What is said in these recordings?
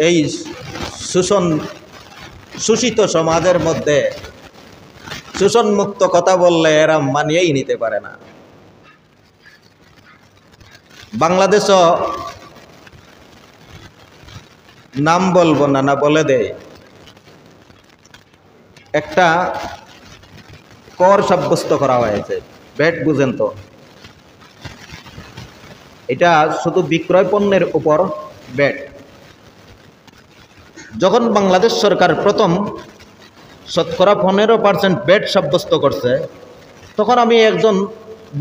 এই শোষিত সমাজের মধ্যে শোষণমুক্ত কথা বললে এরা মানিয়েই নিতে পারে না। বাংলাদেশও নাম বলবো না, না বলে দেয়, একটা কর সাব্যস্ত করা হয়েছে। ভ্যাট বুঝেন তো? এটা শুধু বিক্রয় পণ্যের উপর ভ্যাট। যখন বাংলাদেশ সরকার প্রথম 15% ভ্যাট সাব্যস্ত করছে, তখন আমি একজন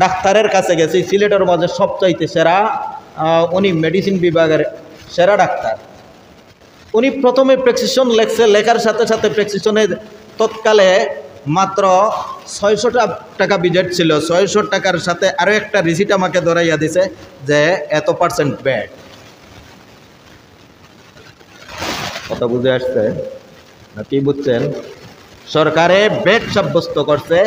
ডাক্তারের কাছে গেছি, সিলেটের মাঝে সবচাইতে সেরা, উনি মেডিসিন বিভাগের সেরা ডাক্তার। উনি প্রথমে প্রেসক্রিপশন লেখছে, লেখার সাথে সাথে প্রেসক্রিপশনের তৎকালে মাত্র 600 টাকা বিজেট ছিল। 600 টাকার সাথে আরও একটা রিসিট আমাকে ধরাইয়া দিছে যে এত % ভ্যাট। কথা বুঝে আসছে না? কি বুঝছেন? সরকারে ভ্যাট সাব্যস্ত করছে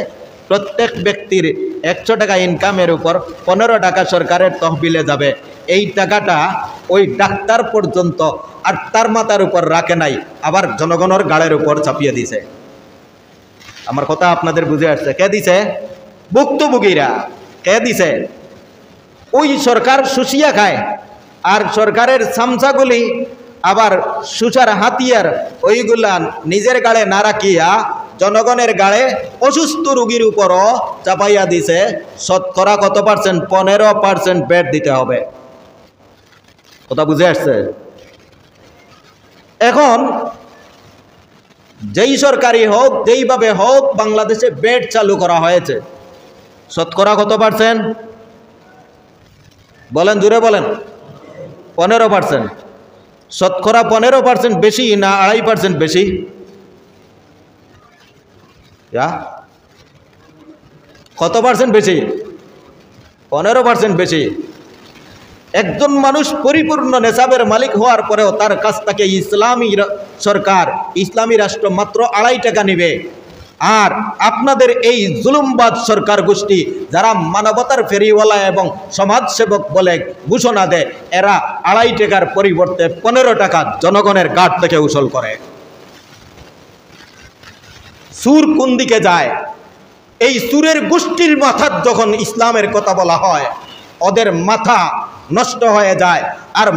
প্রত্যেক ব্যক্তির 100 টাকা ইনকামের উপর 15 টাকা সরকারের তহবিলে যাবে। এই টাকাটা ওই ডাক্তার পর্যন্ত আর তার মাথার উপর রাখে নাই, আবার জনগণের গাড়ের উপর চাপিয়ে দিছে। আমার কথা আপনাদের বুঝে আসছে? কে দিছে? ভুক্তভোগীরা। কে দিছে? ওই সরকার শুষিয়া খায়, আর সরকারের চামচাগুলি আবার সুচার হাতিয়ার ওইগুলা নিজের গাড়ে না রাখিয়া জনগণের গাড়ে অসুস্থ রোগীর উপরও চাপাইয়া দিছে। শতকরা কত %? 15% ভ্যাট দিতে হবে। কথা বুঝে আসছে? এখন যেই সরকারি হোক, যেইভাবে হোক, বাংলাদেশে ভ্যাট চালু করা হয়েছে। শতকরা কত %? বলেন, জুড়ে বলেন। 15%। শতকরা 15% বেশি না 2.5% বেশি? কত % বেশি? 15% বেশি। একজন মানুষ পরিপূর্ণ নেশাবের মালিক হওয়ার পরেও তার কাছ থেকে ইসলামী সরকার, ইসলামী রাষ্ট্র মাত্র 2.5 টাকা নেবে। আর আপনাদের এই জুলুমবাদ সরকার গোষ্ঠী, যারা মানবতার ফেরিওয়ালা এবং সমাজসেবক বলে ঘোষণা দেয়, এরা 2.5 টাকার পরিবর্তে 15 টাকা জনগণের গাঁট থেকে উসুল করে। সুর কোন দিকে যায়? এই সুরের গোষ্ঠীর মাথার যখন ইসলামের কথা বলা হয়, ওদের মাথা নষ্ট হয়ে যায়। আর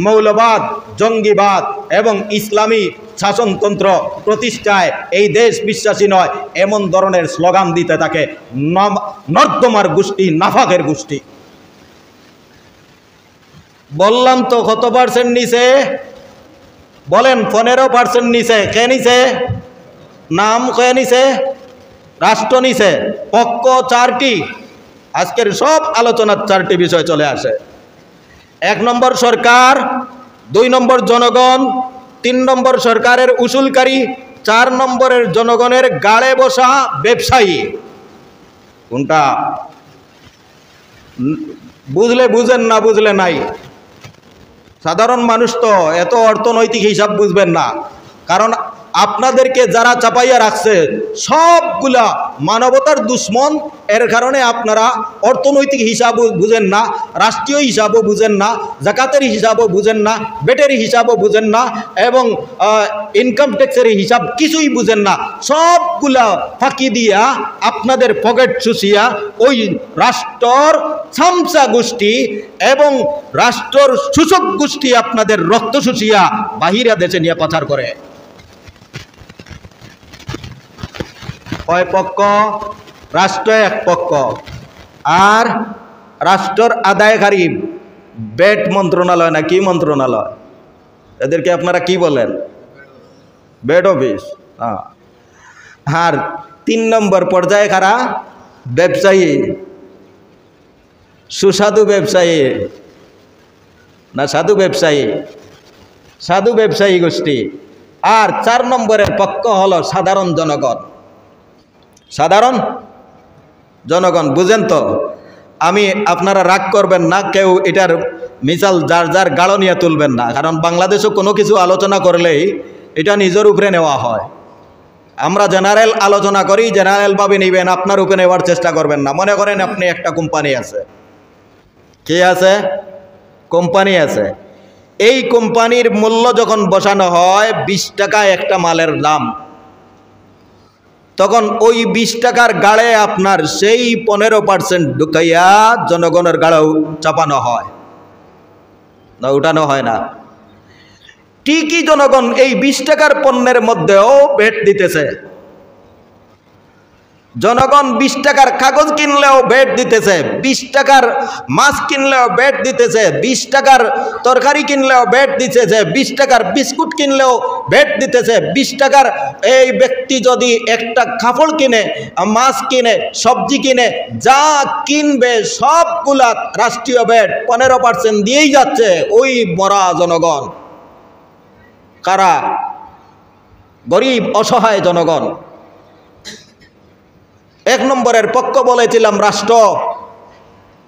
মৌলবাদ, জঙ্গিবাদ এবং ইসলামী শাসনতন্ত্র প্রতিষ্ঠায় এই দেশ বিশ্বাসী নয়, এমন ধরনের স্লোগান দিতে থাকে নর্দমার গোষ্ঠী, নাফাকের গোষ্ঠী। বললাম তো কত % নিছে? বলেন। 15% নিছে। কে নিছে? নাম কে নিছে? রাষ্ট্র নিছে। পক্ষ 4টি। আজকের সব আলোচনার 4টি বিষয় চলে আসে। 1 নম্বর সরকার, 2 নম্বর জনগণ, 3 নম্বর সরকারের উসুলকারী, 4 নম্বরের জনগণের গাড়ে বসা ব্যবসায়ী। কোনটা? বুঝলে বুঝেন, না বুঝলে নাই। সাধারণ মানুষ তো এত অর্থনৈতিক হিসাব বুঝবেন না, কারণ আপনাদেরকে যারা চাপাইয়া রাখছে সবগুলা মানবতার দুশ্মন। এর কারণে আপনারা অর্থনৈতিক হিসাবও বুঝেন না, রাষ্ট্রীয় হিসাবও বুঝেন না, জাকাতের হিসাবও বুঝেন না, বেটের হিসাবও বুঝেন না, এবং ইনকাম ট্যাক্সের হিসাব কিছুই বুঝেন না। সবগুলা ফাঁকি দিয়া আপনাদের পকেট চুষিয়া ওই রাষ্ট্রর চামচা গোষ্ঠী এবং রাষ্ট্রর শোষক গোষ্ঠী আপনাদের রক্ত শুষিয়া বাহিরা দেশে নিয়ে পাচার করে। কয় পক্ষ? রাষ্ট্র এক পক্ষ, আর রাষ্ট্রর আদায়কারী ভ্যাট মন্ত্রণালয় না কি মন্ত্রণালয়, এদেরকে আপনারা কি বলেন? VAT office. আর 3 নম্বর পর্যায়ে কারা? ব্যবসায়ী, সুস্বাদু ব্যবসায়ী না সাধু ব্যবসায়ী? সাধু ব্যবসায়ী গোষ্ঠী। আর 4 নম্বরের পক্ষ হলো সাধারণ জনগণ। সাধারণ জনগণ বুঝেন তো? আমি, আপনারা রাগ করবেন না, কেউ এটার মিসাল যার যার গাঢ় নিয়ে তুলবেন না, কারণ বাংলাদেশে কোনো কিছু আলোচনা করলেই এটা নিজের উপরে নেওয়া হয়। আমরা জেনারেল আলোচনা করি, জেনারেলভাবে নেবেন, আপনার উপরে নেওয়ার চেষ্টা করবেন না। মনে করেন আপনি একটা কোম্পানি আছে, কে আছে? কোম্পানি আছে, এই কোম্পানির মূল্য যখন বসানো হয় 20 টাকা একটা মালের দাম, তখন ওই 20 টাকার গাড়ে আপনার সেই 15% ঢুকাইয়া জনগণের গাড়েও চাপানো হয় না, উঠানো হয় না? ঠিকই জনগণ এই 20 টাকার পণ্যের মধ্যেও ভ্যাট দিতেছে। জনগণ 20 টাকার কাগজ কিনলেও ভ্যাট দিতেছে, 20 টাকার মাছ কিনলেও ভ্যাট দিতেছে, 20 টাকার তরকারি কিনলেও ভ্যাট দিতেছে, 20 টাকার বিস্কুট কিনলেও ভ্যাট দিতেছে, 20 টাকার এই ব্যক্তি যদি একটা কাপড় কিনে, মাছ কিনে, সবজি কিনে, যা কিনবে সবগুলা রাষ্ট্রীয় ভ্যাট 15% দিয়েই যাচ্ছে ওই মরা জনগণ। কারা? গরিব অসহায় জনগণ। 1 নম্বরের পক্ষ বলেছিলাম রাষ্ট্র,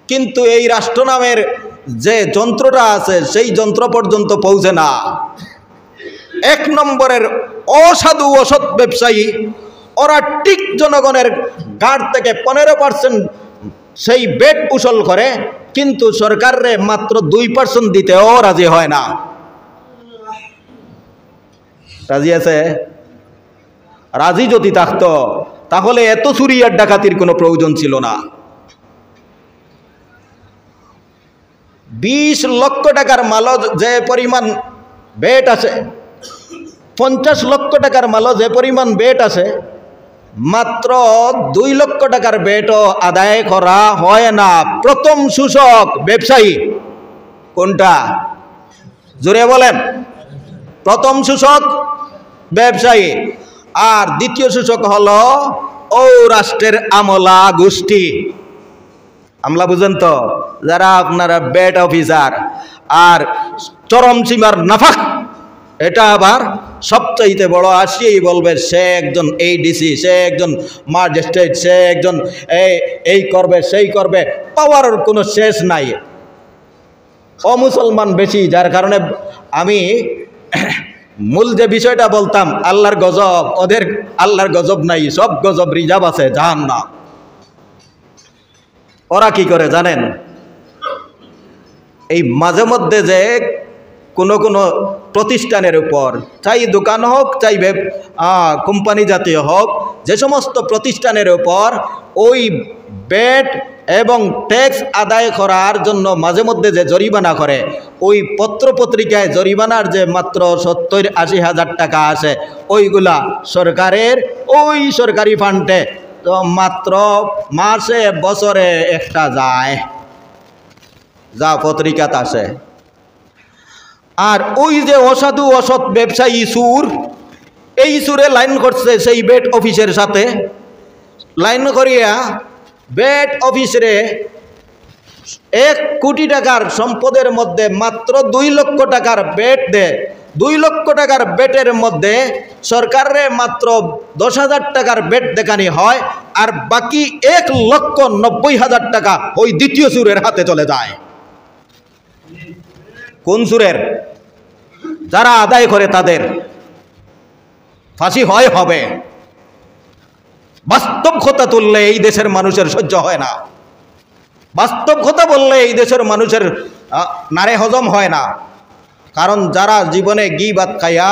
কিন্তু এই রাষ্ট্র নামের যে যন্ত্রটা আছে সেই যন্ত্র পর্যন্ত পৌঁছে না। 1 নম্বরের অসাধু অসৎ ব্যবসায়ী, ওরা ঠিক জনগণের গাড় থেকে 15% সেই ভ্যাট উসুল করে, কিন্তু সরকারে মাত্র 2% দিতেও রাজি হয় না। রাজি আছে? রাজি যদি থাকতো তাহলে এত চুরি আর ডাকাতির কোনো প্রয়োজন ছিল না। 20 লক্ষ টাকার মালও যে পরিমাণ ভ্যাট আছে, 50 লক্ষ টাকার মালও যে পরিমাণ ভ্যাট আছে, মাত্র 2 লক্ষ টাকার ভ্যাটও আদায় করা হয় না। প্রথম শোষক ব্যবসায়ী কোনটা? জোরে বলেন। প্রথম শোষক ব্যবসায়ী, আর দ্বিতীয় সূচক হলো ও রাষ্ট্রের আমলা গোষ্ঠী। আমলা বুঝেন তো, যারা আপনারা ভ্যাট অফিসার আর চরম সীমার নাফাক, এটা আবার সবচাইতে বড় আসিয়েই বলবে সে একজন ADC, সে একজন ম্যাজিস্ট্রেট, সে একজন এই করবে সেই করবে, পাওয়ার কোনো শেষ নাই। অমুসলমান বেশি, যার কারণে আমি মূল যে বিষয়টা বলতাম, আল্লাহর গজব, ওদের আল্লাহর গজব নাই, সব গজব রিজার্ভ আছে জাহান্নাম। ওরা কি করে জানেন? এই মাঝে মধ্যে যে কোনো কোনো প্রতিষ্ঠানের উপর, চাই দোকান হোক চাই কোম্পানি জাতীয় হোক, যে সমস্ত প্রতিষ্ঠানের উপর ওই ভ্যাট এবং ট্যাক্স আদায় করার জন্য মাঝে মধ্যে যে জরিমানা করে, ওই পত্রপত্রিকায় জরিমানার যে মাত্র 70-80 হাজার টাকা আসে, ওইগুলা সরকারের ওই সরকারি ফান্ডে তো মাত্র মাসে বছরে একটা যায়, যা পত্রিকাতে আসে। আর ওই যে অসাধু অসৎ ব্যবসায়ী সুর, এই সুরে লাইন করছে সেই ভ্যাট অফিসের সাথে, লাইন করিয়া ভ্যাট অফিসে 1 কোটি টাকার সম্পদের মধ্যে মাত্র 2 লক্ষ টাকার ভ্যাট দেয়। 2 লক্ষ টাকার ভ্যাটের মধ্যে সরকারের মাত্র 10,000 টাকার ভ্যাট দেখানি হয়, আর বাকি 1,90,000 টাকা ওই দ্বিতীয় সুরের হাতে চলে যায়। কোন সুরের? যারা আদায় করে তাদের ফাঁসি হবে। বাস্তব কথা তুললে এই দেশের মানুষের সহ্য হয় না, বাস্তব কথা বললে এই দেশের মানুষের নারে হজম হয় না। কারণ যারা জীবনে গীবাত খাইয়া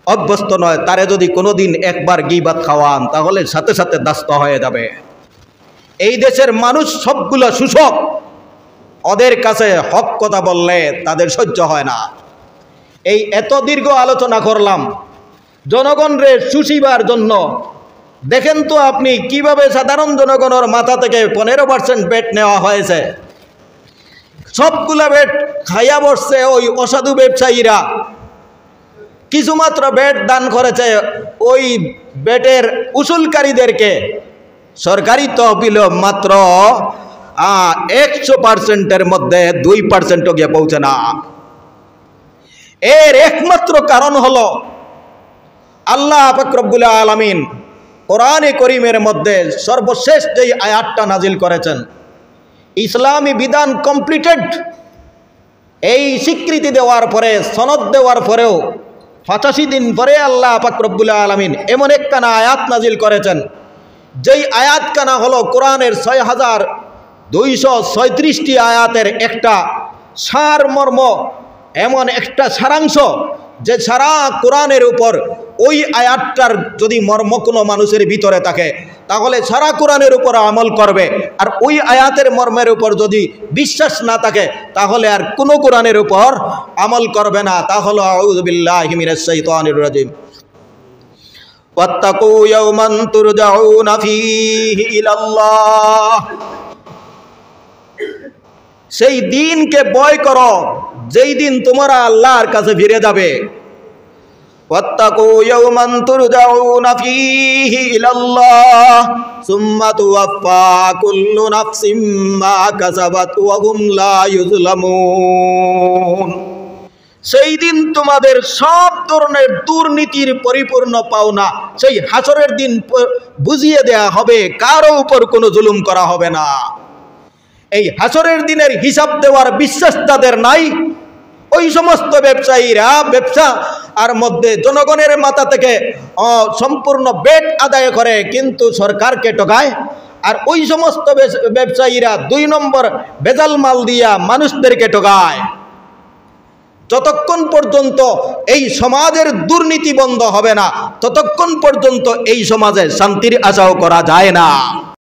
অভ্যস্ত নয়, তারে যদি কোনোদিন একবার গীবাত খাওয়ান তাহলে সাথে সাথে দাস্ত হয়ে যাবে। এই দেশের মানুষ সবগুলো শোষক, ওদের কাছে হক কথা বললে তাদের সহ্য হয় না। এই এত দীর্ঘ আলোচনা করলাম জনগণরে শুষিবার জন্য। দেখেন তো আপনি কিভাবে সাধারণ জনগণের মাথা থেকে 15% ভ্যাট নেওয়া হয়েছে। সবগুলা ভ্যাট খাইয়া বসছে ওই অসাধু ব্যবসায়ীরা। কিছুমাত্র ভ্যাট দান করেছে ওই ভ্যাটের উসুলকারীদেরকে। সরকারি তহবিল মাত্র 100%-এর মধ্যে 2%ও গিয়ে পৌঁছে না। এর একমাত্র কারণ হলো আল্লাহ পাক রব্বুল আলামিন কোরআনে করিমের মধ্যে সর্বশেষ যেই আয়াতটা নাজিল করেছেন, ইসলামী বিধান কমপ্লিটেড, এই স্বীকৃতি দেওয়ার পরে, সনদ দেওয়ার পরেও 85 দিন পরে আল্লাহ পাক রব্বুল আলামিন এমন একখানা আয়াত নাজিল করেছেন, যেই আয়াতখানা হলো কোরআনের 6236টি আয়াতের একটা সারমর্ম, এমন একটা সারাংশ যে সারা কোরআনের উপর ওই আয়াতটার যদি মর্ম কোনো মানুষের ভিতরে থাকে তাহলে সারা কোরআনের উপর আমল করবে, আর ওই আয়াতের মর্মের উপর যদি বিশ্বাস না থাকে তাহলে আর কোনো কোরআনের উপর আমল করবে না। তাহলে আউযু বিল্লাহি মিনাশ শাইতানির রাজিম। ওয়াত্তাকু ইয়াওমান তুরজাউনা ফীহি ইলাল্লাহ, সেই দিনকে ভয় করো যেই দিন তোমরা আল্লাহর কাছে ফিরে যাবে। ওয়াত্তাকু ইয়াওমান তুরজাউনা ফীহি ইলাল্লাহ সুম্মা তুওয়াফফা কুল্লু নাফসিম মা কাসাবাত ওয়া হুম লা ইউযলামুন, সেই দিন তোমাদের সব ধরনের দুর্নীতির পরিপূর্ণ পাওনা সেই হাসরের দিন বুঝিয়ে দেয়া হবে, কারো উপর কোনো জুলুম করা হবে না। এই হাসরের দিনের হিসাব দেওয়ার বিশ্বাস যাদের নাই, ওই সমস্ত ব্যবসায়ীরা ব্যবসা আর মধ্যে জনগণের মাথা থেকে সম্পূর্ণ বেট আদায় করে কিন্তু সরকারকে ঠকায়, আর ওই সমস্ত ব্যবসায়ীরা 2 নম্বর ভেজাল মাল দিয়া মানুষদেরকে ঠকায়। যতক্ষণ পর্যন্ত এই সমাজের দুর্নীতি বন্ধ হবে না ততক্ষণ পর্যন্ত এই সমাজে শান্তির আশাও করা যায় না।